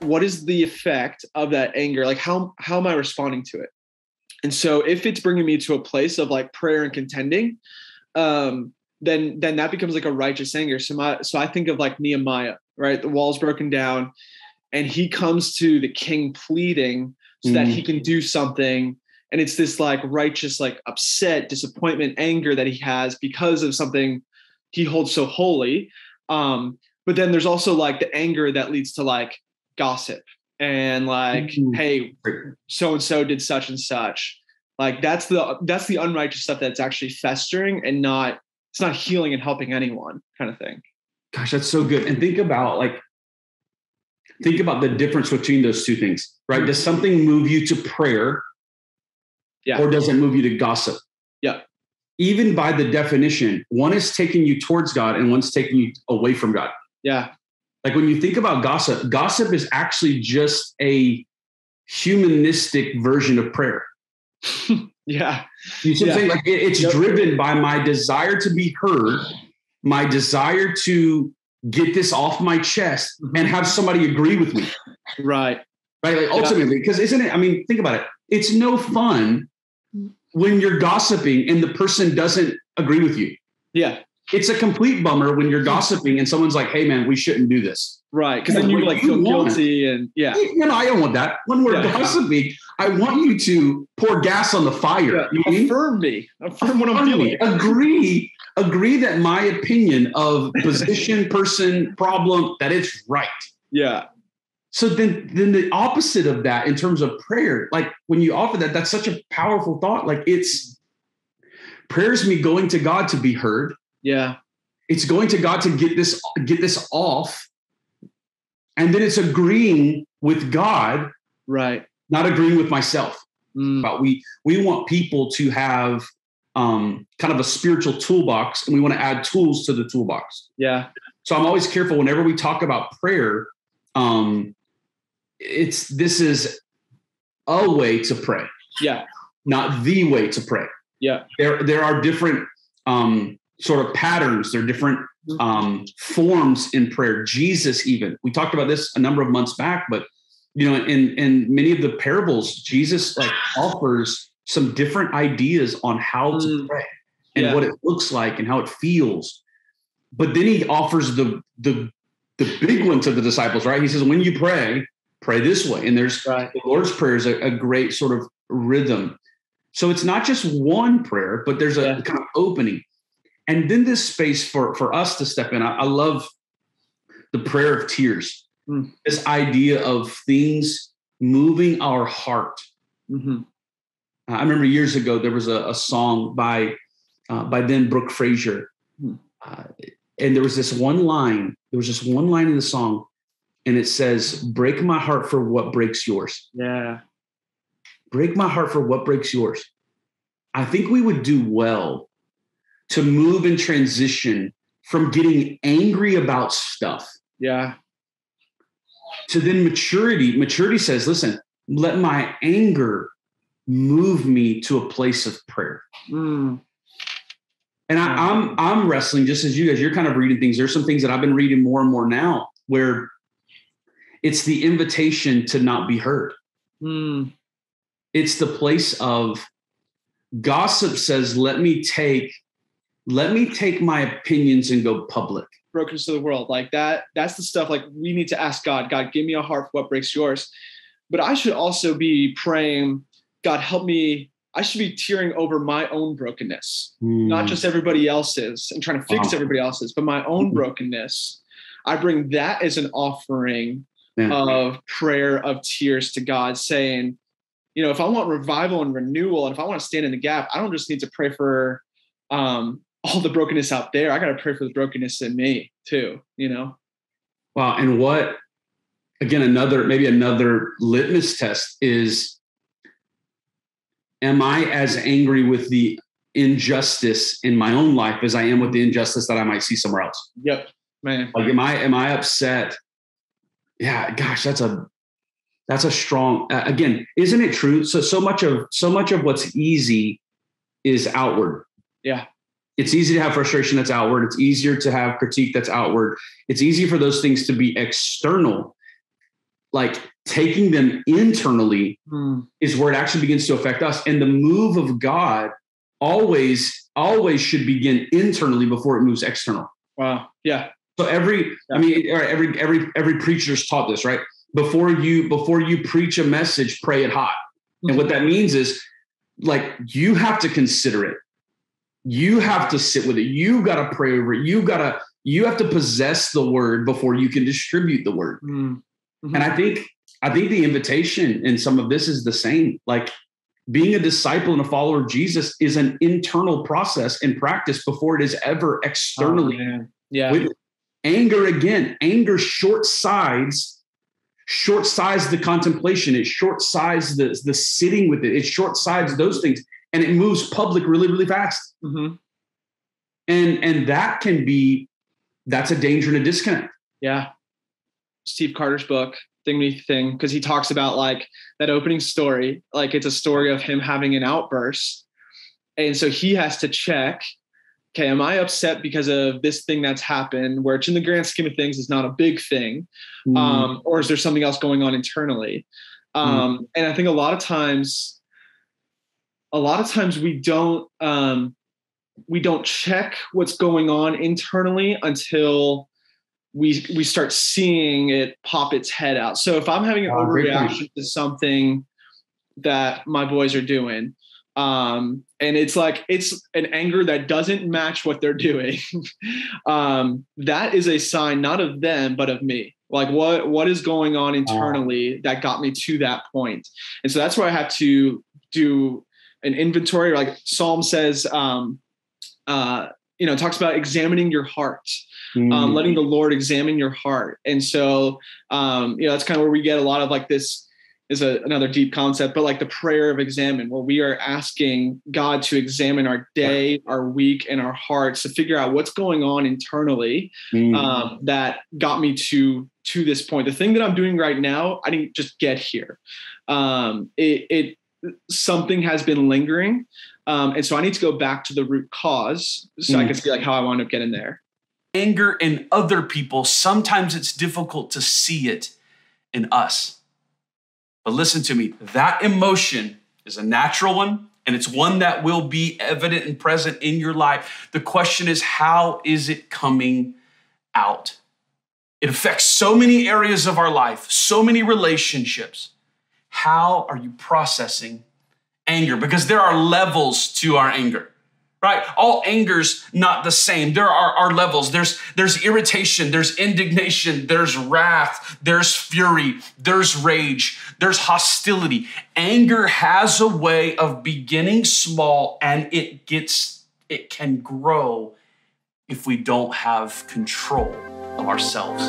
what is the effect of that anger? Like how am I responding to it? And so if it's bringing me to a place of like prayer and contending, then that becomes like a righteous anger. So I think of like Nehemiah, right? The wall's broken down and he comes to the king pleading so that he can do something. And it's this like righteous, like upset, disappointment, anger that he has because of something he holds so holy. But then there's also like the anger that leads to like gossip and like, hey, so-and-so did such and such. Like that's the unrighteous stuff that's actually festering and it's not healing and helping anyone kind of thing. Gosh, that's so good. And think about the difference between those two things, right? Does something move you to prayer? Yeah. Or does it move you to gossip? Yeah. Even by the definition, one is taking you towards God and one's taking you away from God. Yeah. Like when you think about gossip is actually just a humanistic version of prayer. Yeah. You see what I'm saying? Like it's driven by my desire to be heard, my desire to get this off my chest and have somebody agree with me. Right. Right. Like ultimately, because isn't it? I mean, think about it. It's no fun when you're gossiping and the person doesn't agree with you. Yeah. It's a complete bummer when you're gossiping and someone's like, hey man, we shouldn't do this. Right. Because then you like feel guilty and I don't want that. When we're gossiping, I want you to pour gas on the fire. Yeah. Affirm me. Affirm what I'm feeling. Agree that my opinion of position, person, problem, that it's right. Yeah. So then the opposite of that in terms of prayer, like when you offer that, that's such a powerful thought. Like prayer is me going to God to be heard. Yeah. It's going to God to get this off. And then it's agreeing with God. Right. Not agreeing with myself. But we want people to have kind of a spiritual toolbox and we want to add tools to the toolbox. Yeah. So I'm always careful whenever we talk about prayer. This is a way to pray. Yeah. Not the way to pray. Yeah. There are different sort of patterns. There are different forms in prayer. Jesus, even we talked about this a number of months back, but in many of the parables, Jesus like offers some different ideas on how to pray and what it looks like and how it feels. But then he offers the big one to the disciples, right? He says, when you pray this way. And there's the Lord's Prayer is a great sort of rhythm. So it's not just one prayer, but there's a kind of opening. And then this space for us to step in. I love the prayer of tears, this idea of things moving our heart. Mm-hmm. I remember years ago, there was a song by then Brooke Fraser. And there was just one line in the song, and it says, break my heart for what breaks yours. Yeah. Break my heart for what breaks yours. I think we would do well to move and transition from getting angry about stuff. Yeah. To then maturity. Maturity says, listen, let my anger move me to a place of prayer. And I'm wrestling just as you guys, you're kind of reading things. There's some things that I've been reading more and more now where it's the invitation to not be heard. It's the place of gossip says, let me take my opinions and go public. Brokenness of the world. Like that's the stuff like we need to ask God, give me a heart for what breaks yours. But I should also be praying, God, help me. I should be tearing over my own brokenness, not just everybody else's and trying to fix everybody else's, but my own brokenness. I bring that as an offering of prayer, of tears to God, saying, if I want revival and renewal, and if I want to stand in the gap, I don't just need to pray for all the brokenness out there. I got to pray for the brokenness in me too, Wow. And another litmus test is, am I as angry with the injustice in my own life as I am with the injustice that I might see somewhere else? Yep, man. Like, am I upset? Yeah, gosh, that's a strong. Again, isn't it true? So much of what's easy is outward. Yeah, it's easy to have frustration that's outward. It's easier to have critique that's outward. It's easy for those things to be external. like taking them internally is where it actually begins to affect us. And the move of God always should begin internally before it moves external. Wow. Yeah. So every preacher's taught this, right? Before you preach a message, pray it hot. And what that means is, like, you have to consider it. You have to sit with it. You got to pray over it. You have to possess the word before you can distribute the word. And I think the invitation in some of this is the same. Like, being a disciple and a follower of Jesus is an internal process and practice before it is ever externally. With anger, again, anger short-sides the contemplation. It short-sides the sitting with it. It short-sides those things, and it moves public really, really fast. And that's a danger and a disconnect. Yeah. Steve Carter's book, Thing Beneath Thing, because he talks about, like, that opening story, like, it's a story of him having an outburst. And so he has to check, okay, am I upset because of this thing that's happened, where it's in the grand scheme of things is not a big thing? Or is there something else going on internally? And I think a lot of times we don't check what's going on internally until we start seeing it pop its head out. So if I'm having an overreaction to something that my boys are doing, and it's an anger that doesn't match what they're doing, that is a sign not of them, but of me. Like, what is going on internally that got me to that point? And so that's where I have to do an inventory. Like Psalm says, talks about examining your heart. Letting the Lord examine your heart. And so, that's kind of where we get a lot of, like, this is another deep concept, but like the prayer of examine, where we are asking God to examine our day, our week, and our hearts to figure out what's going on internally that got me to this point. The thing that I'm doing right now, I didn't just get here. Something has been lingering. And so I need to go back to the root cause so I can see, like, how I wound up getting there. Anger in other people, sometimes it's difficult to see it in us. But listen to me, that emotion is a natural one, and it's one that will be evident and present in your life. The question is, how is it coming out? It affects so many areas of our life, so many relationships. How are you processing anger? Because there are levels to our anger. Right? All anger's not the same. There are levels. There's irritation, there's indignation, there's wrath, there's fury, there's rage, there's hostility. Anger has a way of beginning small, and it can grow if we don't have control of ourselves.